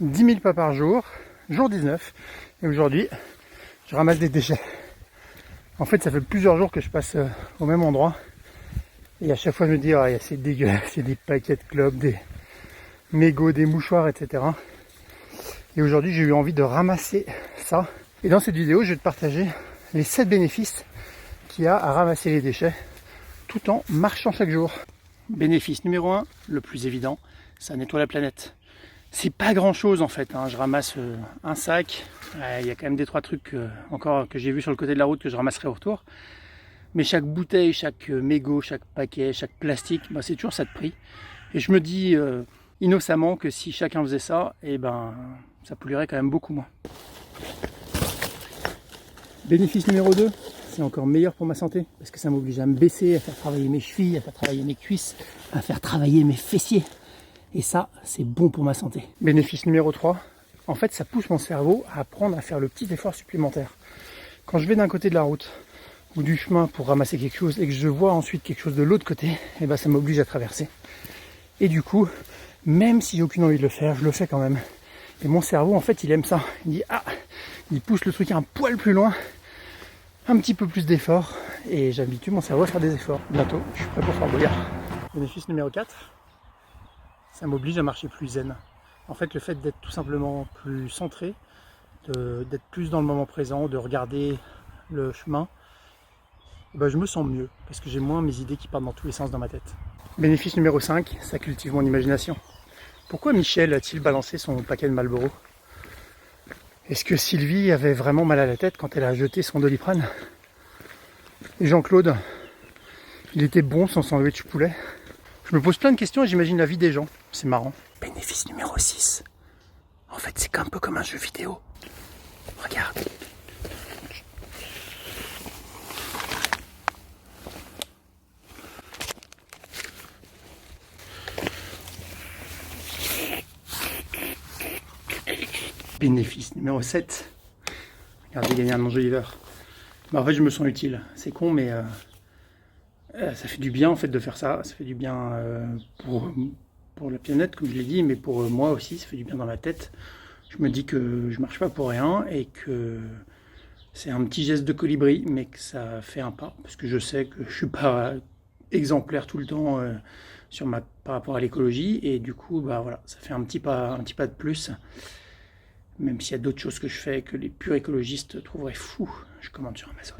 10 000 pas par jour, jour 19. Et aujourd'hui, je ramasse des déchets. En fait, ça fait plusieurs jours que je passe au même endroit. Et à chaque fois, je me dis, ah, c'est dégueulasse, il y a des paquets de clopes, des mégots, des mouchoirs, etc. Et aujourd'hui, j'ai eu envie de ramasser ça. Et dans cette vidéo, je vais te partager les 7 bénéfices qu'il y a à ramasser les déchets tout en marchant chaque jour. Bénéfice numéro 1, le plus évident, ça nettoie la planète. C'est pas grand chose en fait, hein. Je ramasse un sac, il y a quand même 2-3 trucs encore que j'ai vu sur le côté de la route que je ramasserai au retour. Mais chaque bouteille, chaque mégot, chaque paquet, chaque plastique, bah, c'est toujours ça de prix. Et je me dis innocemment que si chacun faisait ça, et ben, ça polluerait quand même beaucoup moins. Bénéfice numéro 2, c'est encore meilleur pour ma santé, parce que ça m'oblige à me baisser, à faire travailler mes chevilles, à faire travailler mes cuisses, à faire travailler mes fessiers. Et ça, c'est bon pour ma santé. Bénéfice numéro 3, en fait, ça pousse mon cerveau à apprendre à faire le petit effort supplémentaire. Quand je vais d'un côté de la route ou du chemin pour ramasser quelque chose et que je vois ensuite quelque chose de l'autre côté, et ben ça m'oblige à traverser. Et du coup, même si j'ai aucune envie de le faire, je le fais quand même. Et mon cerveau, en fait, il aime ça. Il dit, ah, il pousse le truc un poil plus loin, un petit peu plus d'effort, et j'habitue mon cerveau à faire des efforts. Bientôt, je suis prêt pour faire bouillir. Bénéfice numéro 4, ça m'oblige à marcher plus zen. En fait, le fait d'être tout simplement plus centré, d'être plus dans le moment présent, de regarder le chemin, ben, je me sens mieux, parce que j'ai moins mes idées qui partent dans tous les sens dans ma tête. Bénéfice numéro 5, ça cultive mon imagination. Pourquoi Michel a-t-il balancé son paquet de Marlboro? Est-ce que Sylvie avait vraiment mal à la tête quand elle a jeté son Doliprane? Et Jean-Claude, il était bon son sandwich poulet? Je me pose plein de questions et j'imagine la vie des gens. C'est marrant. Bénéfice numéro 6. En fait, c'est un peu comme un jeu vidéo. Regarde. Bénéfice numéro 7. Regardez, gagner un enjoliver. En fait, je me sens utile. C'est con, mais ça fait du bien en fait de faire ça. Ça fait du bien pour la planète, comme je l'ai dit, mais pour moi aussi, ça fait du bien dans la tête. Je me dis que je marche pas pour rien et que c'est un petit geste de colibri, mais que ça fait un pas. Parce que je sais que je suis pas exemplaire tout le temps par rapport à l'écologie. Et du coup, bah voilà, ça fait un petit pas de plus. Même s'il y a d'autres choses que je fais que les purs écologistes trouveraient fou, je commande sur Amazon.